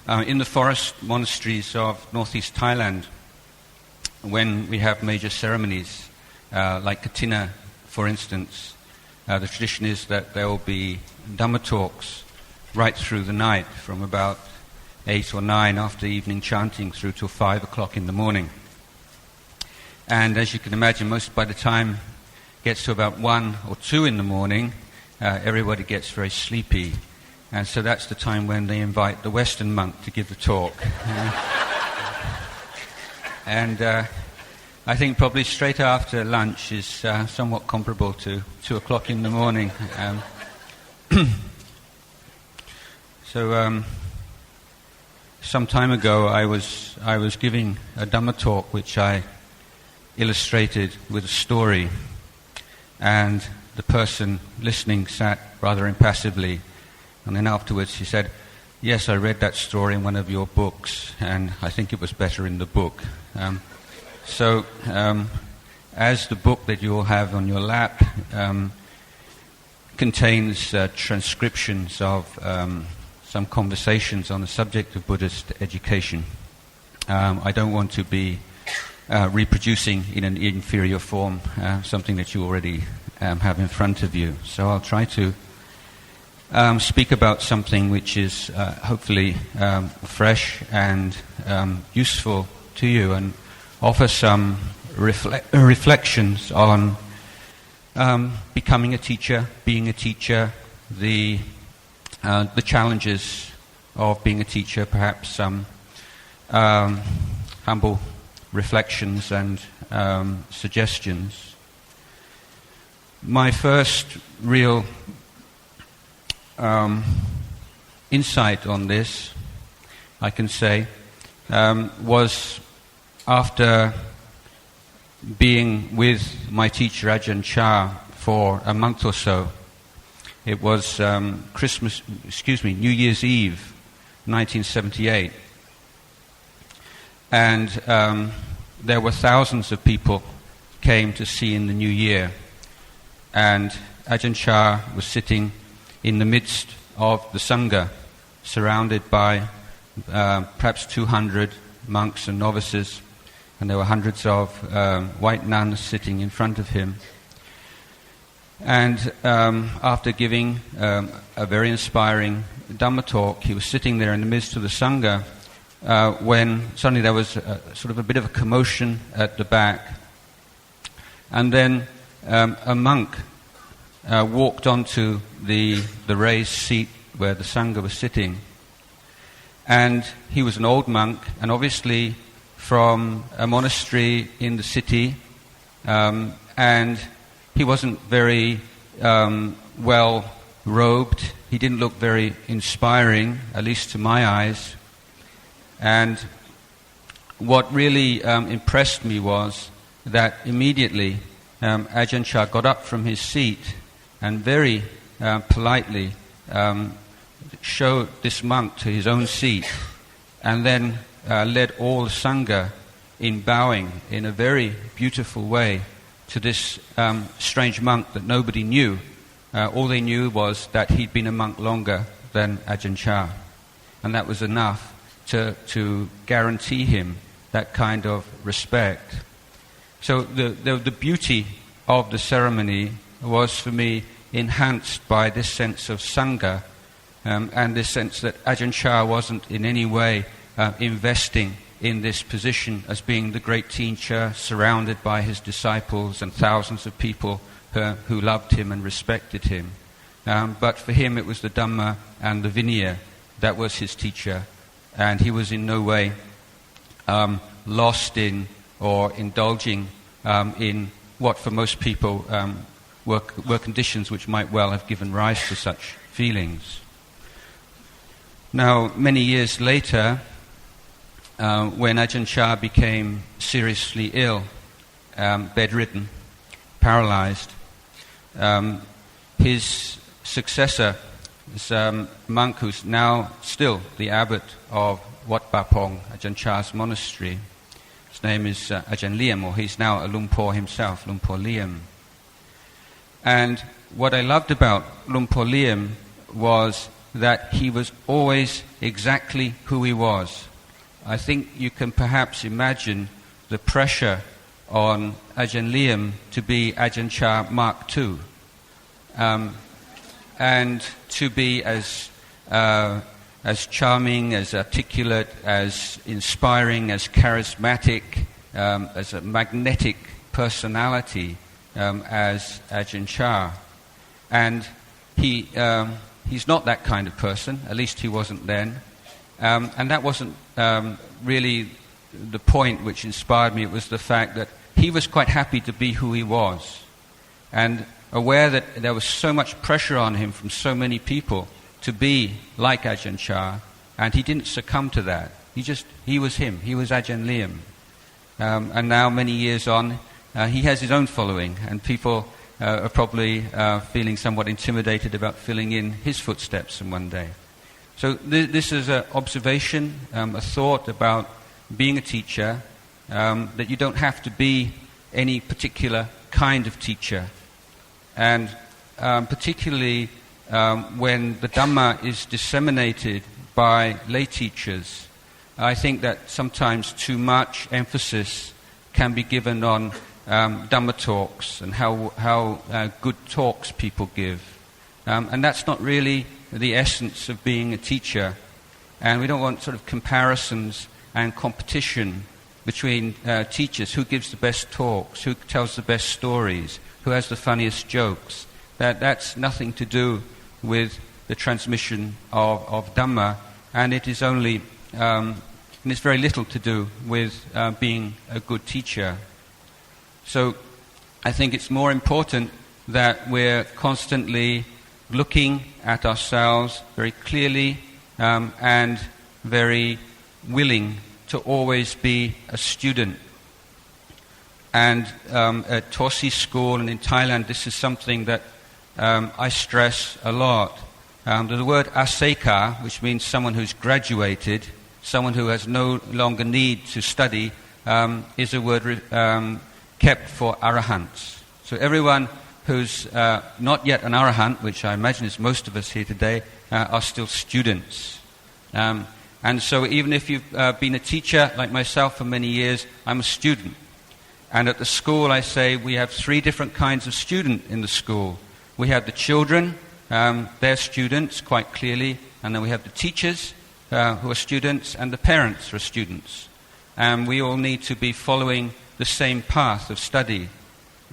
In the forest monasteries of northeast Thailand, when we have major ceremonies, like Katina, for instance, the tradition is that there will be Dhamma talks right through the night, from about 8 or 9 after evening chanting through till 5 o'clock in the morning. And as you can imagine, by the time it gets to about 1 or 2 in the morning, everybody gets very sleepy. And so that's the time when they invite the Western monk to give the talk. And I think probably straight after lunch is somewhat comparable to 2 o'clock in the morning. So some time ago I was giving a Dhamma talk which I illustrated with a story, and the person listening sat rather impassively, and then afterwards she said, "Yes, I read that story in one of your books, and I think it was better in the book." So as the book that you all have on your lap contains transcriptions of some conversations on the subject of Buddhist education, I don't want to be reproducing in an inferior form something that you already have in front of you. So I'll try to speak about something which is hopefully fresh and useful to you, and offer some reflections on becoming a teacher, being a teacher, the challenges of being a teacher, perhaps some humble reflections and suggestions. My first real insight on this, I can say, was after being with my teacher Ajahn for a month or so. It was New Year's Eve, 1978, and there were thousands of people came to see in the new year, and Ajahn was sitting in the midst of the Sangha, surrounded by perhaps 200 monks and novices, and there were hundreds of white nuns sitting in front of him. And after giving a very inspiring Dhamma talk, he was sitting there in the midst of the Sangha when suddenly there was sort of a bit of a commotion at the back. And then a monk walked onto the raised seat where the Sangha was sitting. And he was an old monk, and obviously from a monastery in the city, and he wasn't very well robed. He didn't look very inspiring, at least to my eyes. And what really impressed me was that immediately Ajahn Chah got up from his seat and very politely showed this monk to his own seat, and then led all the Sangha in bowing in a very beautiful way to this strange monk that nobody knew. All they knew was that he'd been a monk longer than Ajahn Chah, and that was enough to guarantee him that kind of respect. So the beauty of the ceremony was for me enhanced by this sense of Sangha, and this sense that Ajahn Chah wasn't in any way investing in this position as being the great teacher, surrounded by his disciples and thousands of people who loved him and respected him. But for him it was the Dhamma and the Vinaya that was his teacher, and he was in no way lost in or indulging in what for most people were conditions which might well have given rise to such feelings. Now, many years later, when Ajahn Chah became seriously ill, bedridden, paralyzed, his successor, this monk who's now still the abbot of Wat Bapong, Ajahn Chah's monastery, his name is Ajahn Liam, or he's now a Lumpur himself, Lumpur Liam. And what I loved about Lumpur Liam was that he was always exactly who he was. I think you can perhaps imagine the pressure on Ajahn Liam to be Ajahn Chah Mark II, and to be as charming, as articulate, as inspiring, as charismatic, as a magnetic personality as Ajahn Chah. And he's not that kind of person, at least he wasn't then. And that wasn't really the point which inspired me. It was the fact that he was quite happy to be who he was, and aware that there was so much pressure on him from so many people to be like Ajahn Chah, and he didn't succumb to that. He was him. He was Ajahn Liam. And now, many years on, he has his own following, and people are probably feeling somewhat intimidated about filling in his footsteps in one day. So this is an observation, a thought about being a teacher, that you don't have to be any particular kind of teacher. And particularly when the Dhamma is disseminated by lay teachers, I think that sometimes too much emphasis can be given on Dhamma talks and how good talks people give. And that's not really the essence of being a teacher. And we don't want sort of comparisons and competition between teachers, who gives the best talks, who tells the best stories, who has the funniest jokes. That's nothing to do with the transmission of Dhamma, and it is only, and it's very little to do with being a good teacher. So I think it's more important that we're constantly looking at ourselves very clearly and very willing to always be a student. And at Tosi school and in Thailand, this is something that I stress a lot. The word aseka, which means someone who's graduated, someone who has no longer need to study, is a word kept for arahants. So everyone who's not yet an arahant, which I imagine is most of us here today, are still students. And so even if you've been a teacher like myself for many years, I'm a student. And at the school I say we have 3 different kinds of student in the school. We have the children, they're students quite clearly, and then we have the teachers who are students, and the parents are students. And we all need to be following the same path of study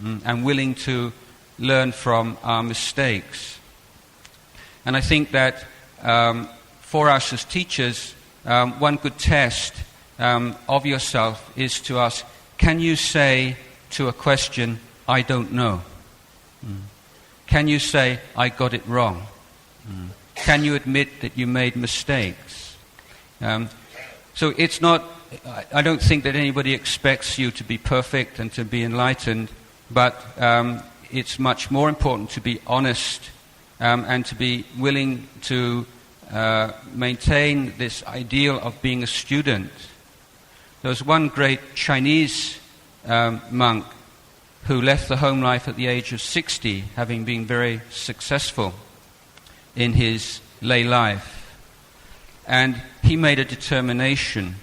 and willing to learn from our mistakes. And I think that for us as teachers, one good test of yourself is to ask, can you say to a question, I don't know? Can you say, I got it wrong? Can you admit that you made mistakes? So it's not, I don't think that anybody expects you to be perfect and to be enlightened, but it's much more important to be honest and to be willing to maintain this ideal of being a student. There was one great Chinese monk who left the home life at the age of 60, having been very successful in his lay life. And he made a determination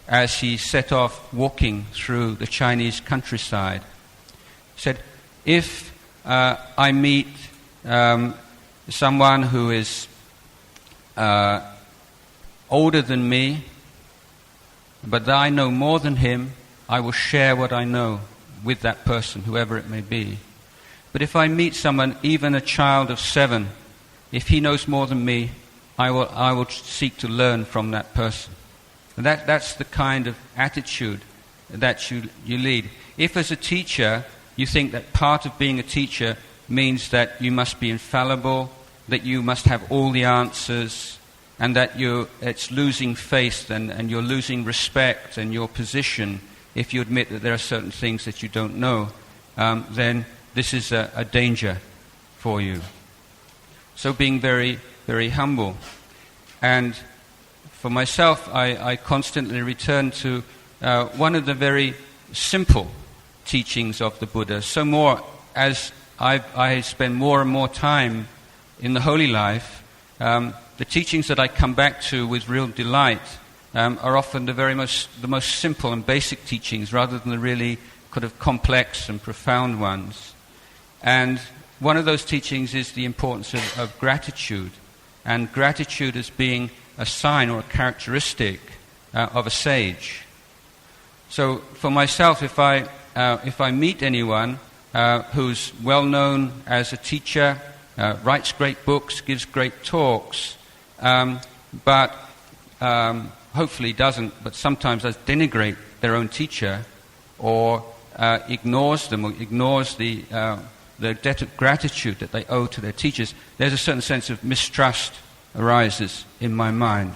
as he set off walking through the Chinese countryside. He said, if I meet someone who is older than me, but that I know more than him, I will share what I know with that person, whoever it may be. But if I meet someone, even a child of 7, if he knows more than me, I will seek to learn from that person. And that's the kind of attitude that you lead. If as a teacher you think that part of being a teacher means that you must be infallible, that you must have all the answers, and that it's losing faith and you're losing respect and your position if you admit that there are certain things that you don't know, then this is a danger for you. So being very, very humble. And for myself, I constantly return to one of the very simple teachings of the Buddha. So more as I spend more and more time in the holy life, the teachings that I come back to with real delight are often the most simple and basic teachings rather than the really kind of complex and profound ones. And one of those teachings is the importance of gratitude, and gratitude as being a sign or a characteristic of a sage. So for myself, if I meet anyone who's well known as a teacher, writes great books, gives great talks, but hopefully doesn't, but sometimes does denigrate their own teacher, or ignores them, or ignores the debt of gratitude that they owe to their teachers, there's a certain sense of mistrust arises in my mind.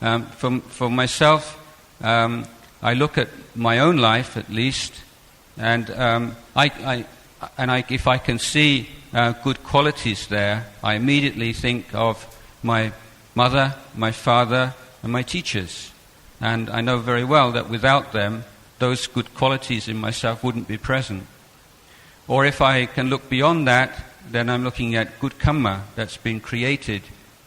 For myself, I look at my own life at least, and if I can see good qualities there, I immediately think of my mother, my father, and my teachers. And I know very well that without them, those good qualities in myself wouldn't be present. Or if I can look beyond that, then I'm looking at good karma that's been created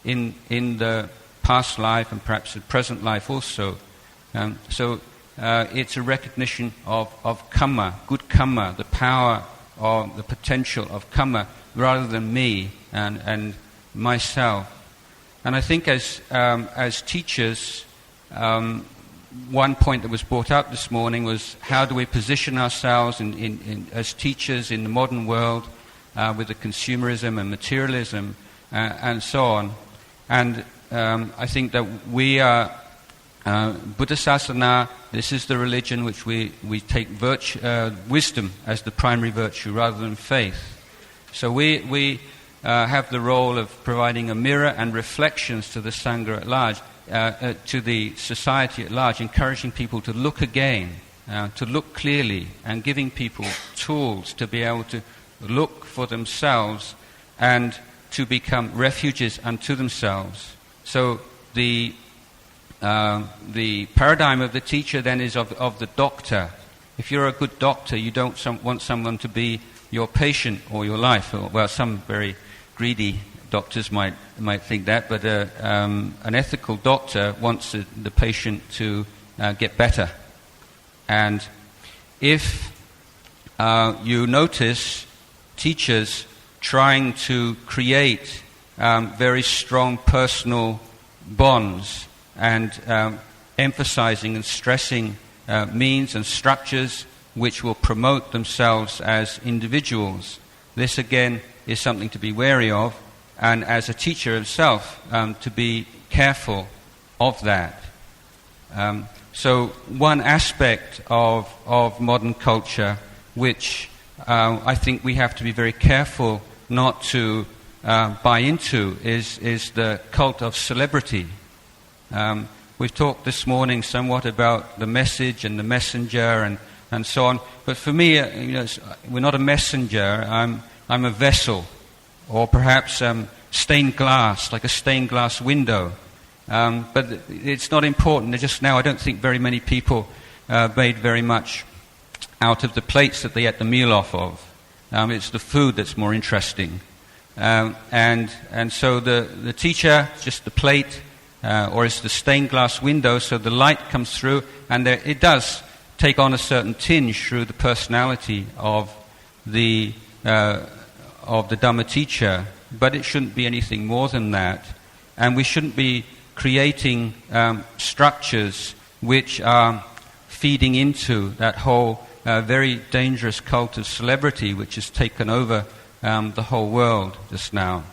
in the past life and perhaps the present life also. So it's a recognition of karma, good karma, the power or the potential of karma, rather than me and myself. And I think as teachers, one point that was brought up this morning was how do we position ourselves as teachers in the modern world with the consumerism and materialism and so on. And I think that we are Buddha-sasana, this is the religion which we take wisdom as the primary virtue rather than faith. So we have the role of providing a mirror and reflections to the Sangha at large, to the society at large, encouraging people to look again, to look clearly, and giving people tools to be able to look for themselves and to become refuges unto themselves. So the paradigm of the teacher then is of the doctor. If you're a good doctor, you don't want someone to be your patient all your life. Well, some very greedy doctors might think that, but an ethical doctor wants the patient to get better. And if you notice teachers trying to create very strong personal bonds and emphasizing and stressing means and structures which will promote themselves as individuals, this again is something to be wary of, and as a teacher himself to be careful of that. So one aspect of modern culture which I think we have to be very careful not to buy into is the cult of celebrity. We've talked this morning somewhat about the message and the messenger and so on, but for me, we're not a messenger. I'm a vessel, or perhaps stained glass, like a stained glass window. But it's not important. Just now, I don't think very many people made very much out of the plates that they ate the meal off of. It's the food that's more interesting. And so the teacher, just the plate, or it's the stained glass window, so the light comes through, and it does take on a certain tinge through the personality of the Dhamma teacher, but it shouldn't be anything more than that. And we shouldn't be creating structures which are feeding into that whole very dangerous cult of celebrity which has taken over the whole world just now.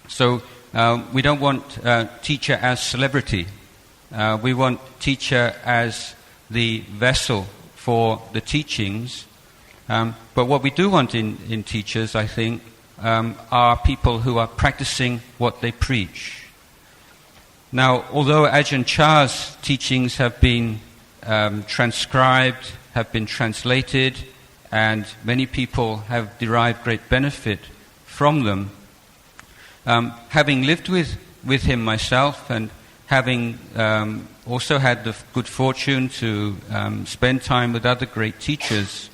So we don't want teacher as celebrity. We want teacher as the vessel for the teachings. But what we do want in teachers, I think, are people who are practicing what they preach. Now, although Ajahn Chah's teachings have been transcribed, have been translated, and many people have derived great benefit from them, having lived with him myself, and having also had the good fortune to spend time with other great teachers,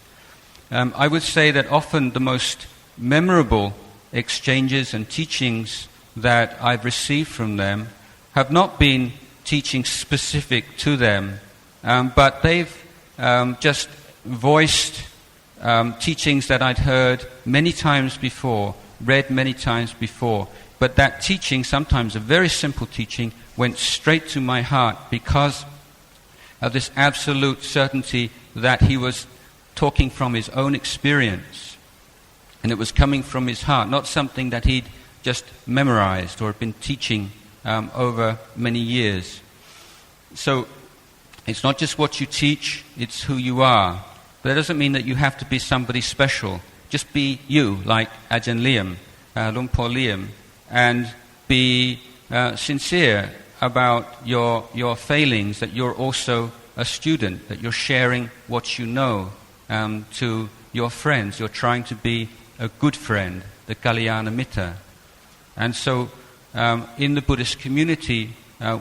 I would say that often the most memorable exchanges and teachings that I've received from them have not been teaching specific to them, but they've just voiced teachings that I'd heard many times before, read many times before. But that teaching, sometimes a very simple teaching, went straight to my heart because of this absolute certainty that he was talking from his own experience. And it was coming from his heart, not something that he'd just memorized or been teaching over many years. So it's not just what you teach, it's who you are. But that doesn't mean that you have to be somebody special. Just be you, like Ajahn Liam, Luang Por Liam, and be sincere about your failings, that you're also a student, that you're sharing what you know to your friends. You're trying to be a good friend, the Kalyana Mitta. And so in the Buddhist community,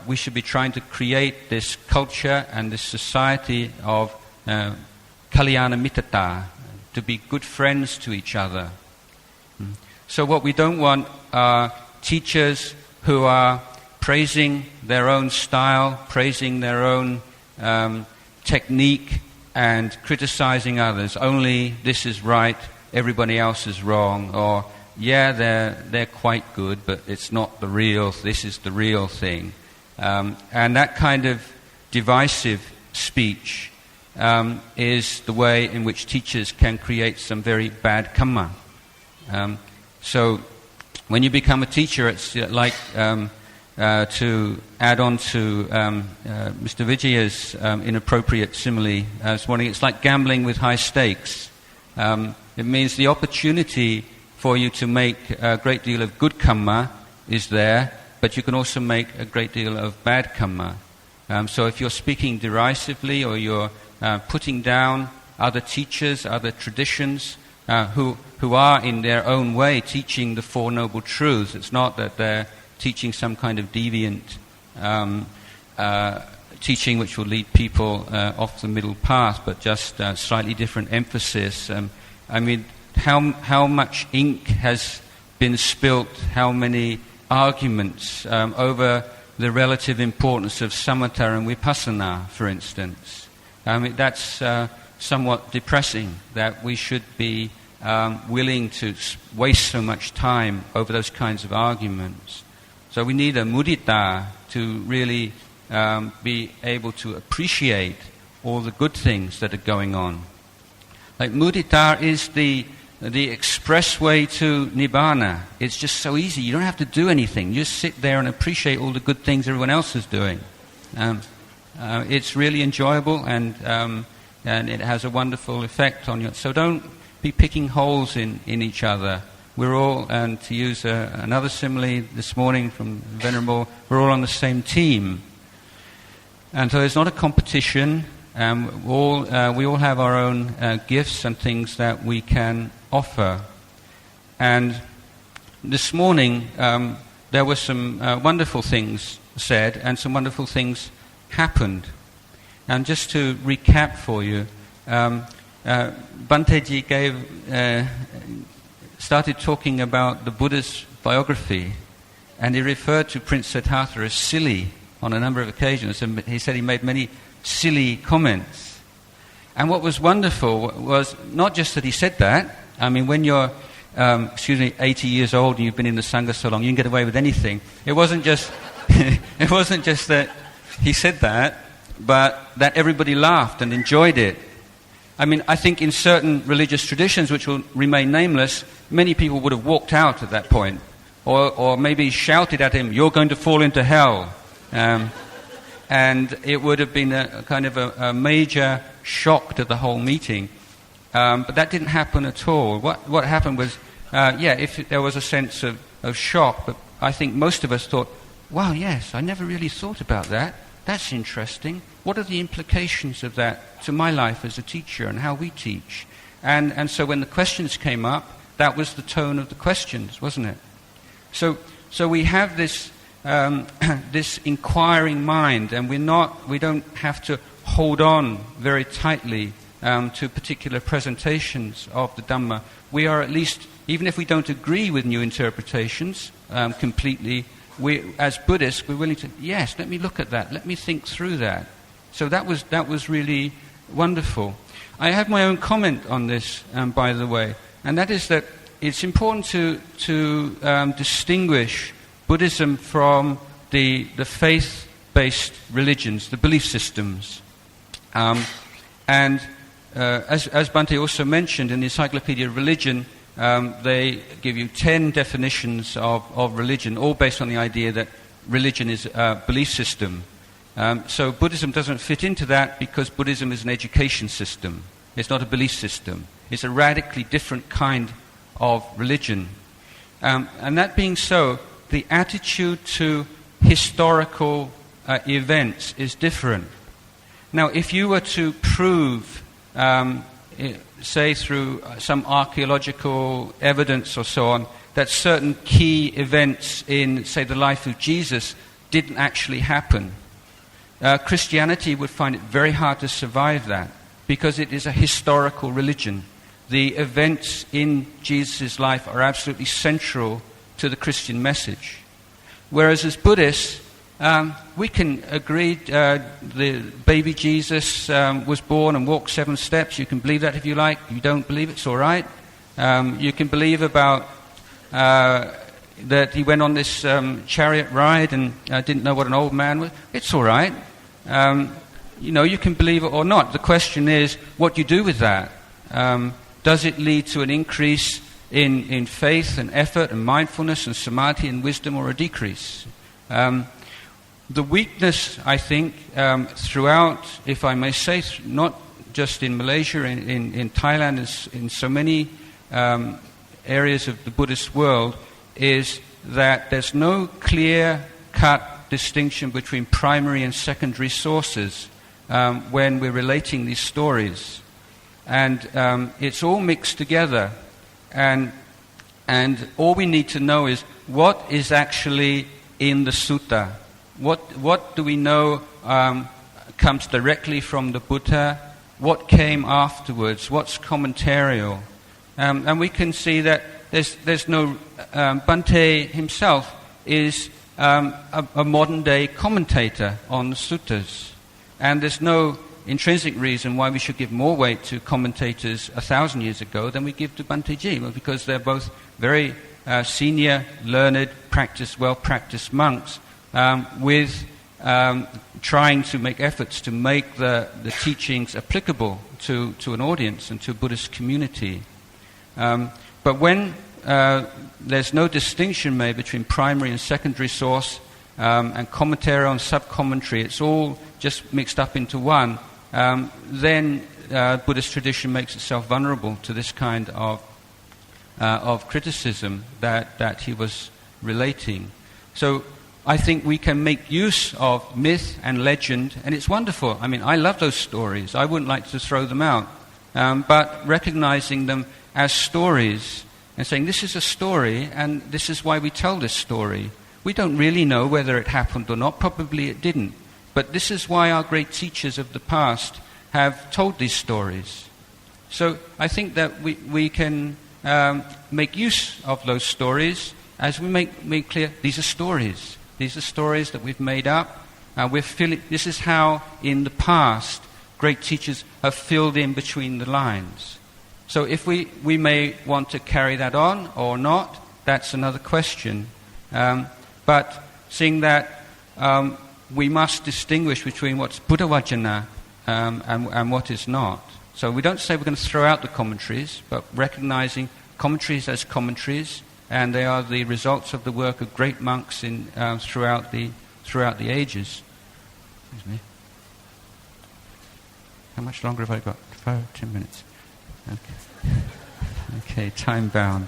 we should be trying to create this culture and this society of Kalyana Mittata, to be good friends to each other. So what we don't want are teachers who are praising their own style, praising their own technique, and criticizing others. Only this is right, everybody else is wrong, or yeah, they're quite good, but it's not the real, this is the real thing. And that kind of divisive speech is the way in which teachers can create some very bad karma. So when you become a teacher, it's like, to add on to Mr. Vijaya's inappropriate simile this morning, it's like gambling with high stakes. It means the opportunity for you to make a great deal of good karma is there, but you can also make a great deal of bad karma. So if you're speaking derisively or you're putting down other teachers, other traditions, who are in their own way teaching the Four Noble Truths, it's not that they're teaching some kind of deviant teaching which will lead people off the middle path, but just slightly different emphasis. I mean, how much ink has been spilt, how many arguments over the relative importance of samatha and vipassana, for instance. That's somewhat depressing, that we should be willing to waste so much time over those kinds of arguments. So we need a mudita to really be able to appreciate all the good things that are going on. Like mudita is the express way to nibbana. It's just so easy. You don't have to do anything. You just sit there and appreciate all the good things everyone else is doing. It's really enjoyable, and it has a wonderful effect on you. So don't be picking holes in each other. We're all, and to use another simile this morning from Venerable, we're all on the same team. And so it's not a competition. We all have our own gifts and things that we can offer. And this morning there were some wonderful things said and some wonderful things happened. And just to recap for you, Banteji started talking about the Buddha's biography, and he referred to Prince Siddhartha as silly on a number of occasions, and he said he made many silly comments. And what was wonderful was not just that he said that. I mean, when you're 80 years old and you've been in the Sangha so long, you can get away with anything. It wasn't just it wasn't just that he said that, but that everybody laughed and enjoyed it. I mean, I think in certain religious traditions, which will remain nameless, many people would have walked out at that point, or maybe shouted at him, "You're going to fall into hell." And it would have been a kind of a major shock to the whole meeting. But that didn't happen at all. What happened was, if there was a sense of shock, but I think most of us thought, wow, yes, I never really thought about that. That's interesting. What are the implications of that to my life as a teacher and how we teach? And so when the questions came up, that was the tone of the questions, wasn't it? So we have this this inquiring mind, and we don't have to hold on very tightly to particular presentations of the Dhamma, we are at least, even if we don't agree with new interpretations completely, as Buddhists, we're willing to, yes, let me look at that, let me think through that. So that was really wonderful. I have my own comment on this, by the way, and that is that it's important to distinguish Buddhism from the faith-based religions, the belief systems. As Bhante also mentioned in the Encyclopedia of Religion, they give you 10 definitions of religion, all based on the idea that religion is a belief system. So Buddhism doesn't fit into that because Buddhism is an education system. It's not a belief system. It's a radically different kind of religion. And that being so, the attitude to historical events is different. Now, if you were to prove, say through some archaeological evidence or so on, that certain key events in, say, the life of Jesus didn't actually happen, Christianity would find it very hard to survive that, because it is a historical religion. The events in Jesus' life are absolutely central to the Christian message. Whereas as Buddhists, we can agree the baby Jesus was born and walked 7 steps. You can believe that if you like. If you don't believe it, it's all right. You can believe about that he went on this chariot ride and didn't know what an old man was. It's all right. You can believe it or not. The question is what you do with that. Does it lead to an increase in faith and effort and mindfulness and samadhi and wisdom, or a decrease? The weakness, I think, throughout, if I may say, not just in Malaysia, in Thailand, in so many areas of the Buddhist world, is that there's no clear-cut distinction between primary and secondary sources when we're relating these stories. And it's all mixed together. And all we need to know is what is actually in the sutta. What do we know comes directly from the Buddha? What came afterwards? What's commentarial? And we can see that there's no... Bhante himself is a modern-day commentator on the suttas. And there's no intrinsic reason why we should give more weight to commentators 1,000 years ago than we give to Bhanteji, because they're both very senior, learned, well-practiced monks, with trying to make efforts to make the teachings applicable to an audience and to a Buddhist community. But when there's no distinction made between primary and secondary source, and commentary and sub-commentary, it's all just mixed up into one, then Buddhist tradition makes itself vulnerable to this kind of criticism that he was relating. So I think we can make use of myth and legend, and it's wonderful. I mean, I love those stories. I wouldn't like to throw them out. But recognizing them as stories and saying, this is a story, and this is why we tell this story. We don't really know whether it happened or not. Probably it didn't. But this is why our great teachers of the past have told these stories. So I think that we can make use of those stories as we make clear these are stories. These are stories that we've made up. This is how, in the past, great teachers have filled in between the lines. So if we may want to carry that on or not, that's another question. But seeing that we must distinguish between what's Buddha Vajana and what is not. So we don't say we're going to throw out the commentaries, but recognizing commentaries as commentaries, and they are the results of the work of great monks throughout the ages. Excuse me. How much longer have I got? 10 minutes. Okay, time bound.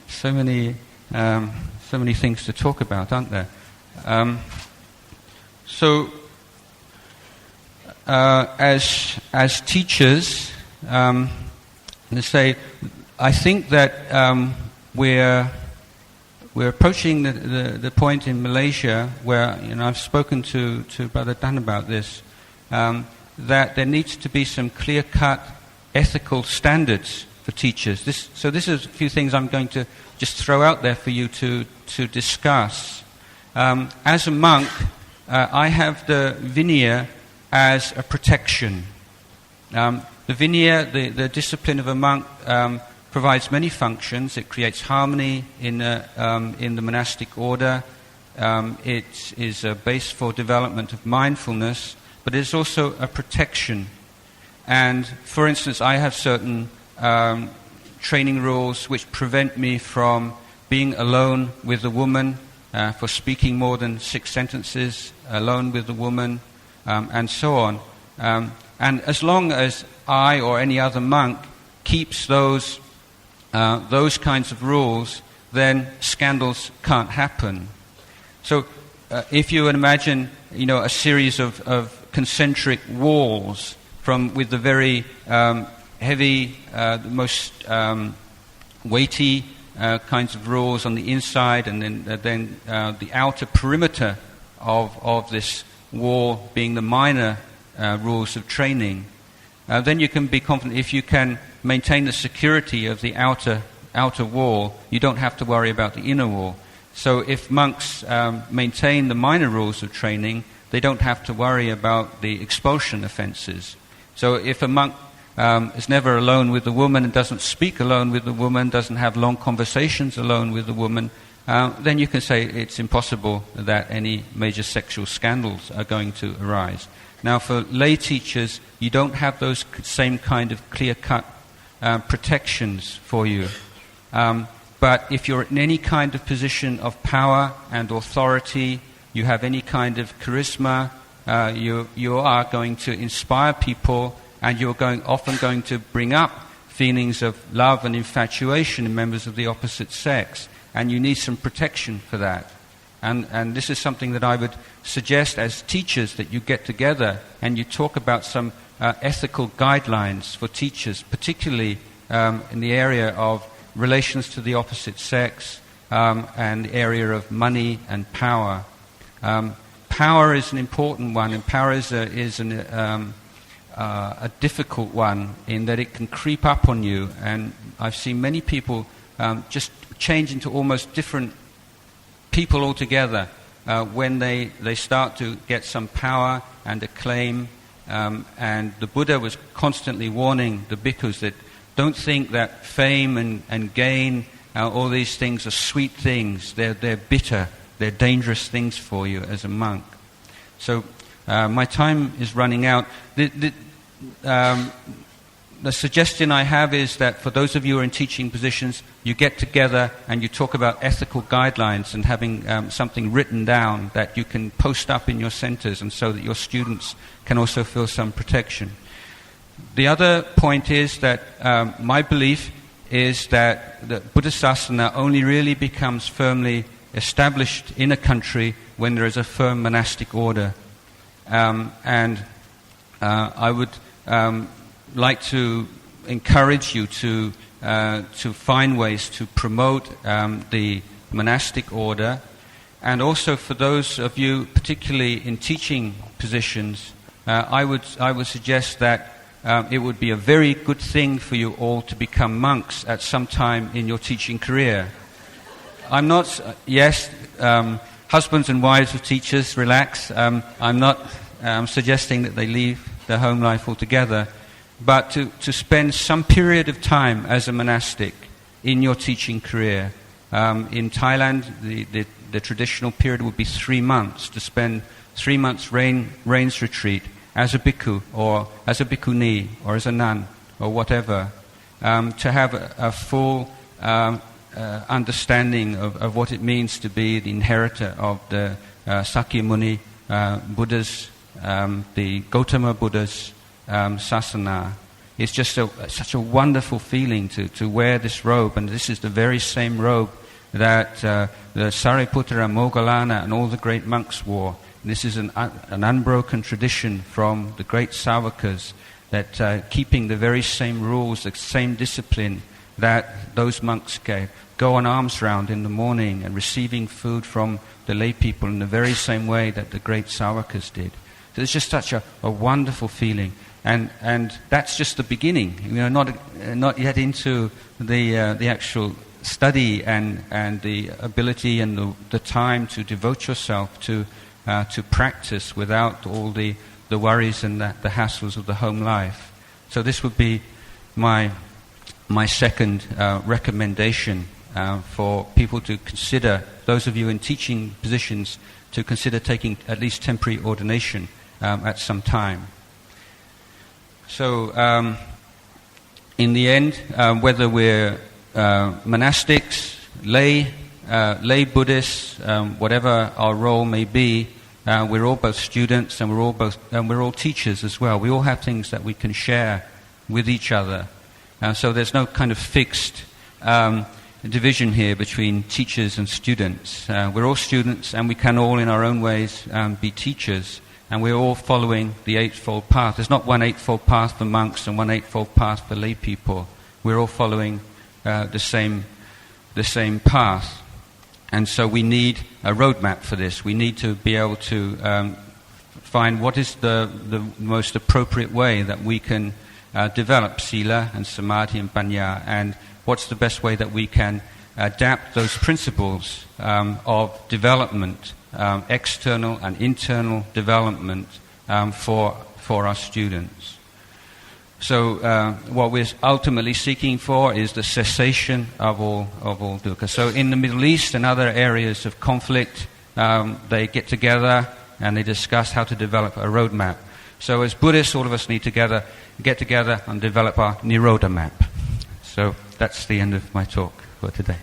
So many things to talk about, aren't there? As teachers, let's say, I think that we're approaching the point in Malaysia where, I've spoken to Brother Dan about this, that there needs to be some clear-cut ethical standards for teachers. So this is a few things I'm going to just throw out there for you to discuss. As a monk, I have the Vinaya as a protection. The Vinaya, the discipline of a monk, provides many functions. It creates harmony in the monastic order. It is a base for development of mindfulness, but it is also a protection. And for instance, I have certain training rules which prevent me from being alone with a woman, for speaking more than 6 sentences alone with a woman, and so on. And as long as I or any other monk keeps those kinds of rules, then scandals can't happen. So if you imagine, a series of concentric walls with the very heavy, the most weighty kinds of rules on the inside, and then the outer perimeter of this wall being the minor rules of training, then you can be confident if you can maintain the security of the outer wall, you don't have to worry about the inner wall. So if monks maintain the minor rules of training, they don't have to worry about the expulsion offences. So if a monk is never alone with a woman and doesn't speak alone with a woman, doesn't have long conversations alone with a woman, then you can say it's impossible that any major sexual scandals are going to arise. Now for lay teachers, you don't have those same kind of clear-cut protections for you. But if you're in any kind of position of power and authority, you have any kind of charisma, you are going to inspire people, and you're often going to bring up feelings of love and infatuation in members of the opposite sex, and you need some protection for that. And this is something that I would suggest as teachers, that you get together and you talk about some ethical guidelines for teachers, particularly in the area of relations to the opposite sex, and the area of money and power. Power is an important one, and power is a difficult one in that it can creep up on you. And I've seen many people just change into almost different people altogether when they start to get some power and acclaim. And the Buddha was constantly warning the bhikkhus that don't think that fame and gain, all these things are sweet things. They're bitter. They're dangerous things for you as a monk. So my time is running out. The suggestion I have is that for those of you who are in teaching positions, you get together and you talk about ethical guidelines and having something written down that you can post up in your centers, and so that your students can also feel some protection. The other point is that my belief is that the Buddha Sasana only really becomes firmly established in a country when there is a firm monastic order. And I would like to encourage you to find ways to promote the monastic order, and also for those of you particularly in teaching positions, I would suggest that it would be a very good thing for you all to become monks at some time in your teaching career. I'm not, husbands and wives of teachers, relax. I'm not suggesting that they leave their home life altogether, but to spend some period of time as a monastic in your teaching career. In Thailand, the traditional period would be 3 months, to spend 3 months rains retreat as a bhikkhu or as a bhikkhuni or as a nun or whatever, to have a full understanding of what it means to be the inheritor of the Sakyamuni Buddhas, the Gautama Buddhas sasana. It's just such a wonderful feeling to wear this robe, and this is the very same robe that the Sariputta, Moggallana and all the great monks wore. This is an unbroken tradition from the great Savakas, that keeping the very same rules, the same discipline that those monks gave. Go on alms round in the morning and receiving food from the lay people in the very same way that the great Savakas did. So it's just such a wonderful feeling. And that's just the beginning. Not yet into the actual study and the ability and the time to devote yourself to practice without all the worries and the hassles of the home life. So this would be my second recommendation for people to consider, those of you in teaching positions, to consider taking at least temporary ordination at some time. So in the end, whether we're monastics, lay Buddhists, whatever our role may be, we're all both students and we're all teachers as well. We all have things that we can share with each other. So there's no kind of fixed division here between teachers and students. We're all students, and we can all in our own ways be teachers, and we're all following the Eightfold Path. There's not one Eightfold Path for monks and one Eightfold Path for lay people. We're all following the same path. And so we need a roadmap for this. We need to be able to find what is the most appropriate way that we can develop sila and samadhi and panya, and what's the best way that we can adapt those principles of development, external and internal development for our students. So what we're ultimately seeking for is the cessation of all dukkha. So in the Middle East and other areas of conflict, they get together and they discuss how to develop a roadmap. So as Buddhists, all of us need to get together and develop our Nirodh Map. So that's the end of my talk for today.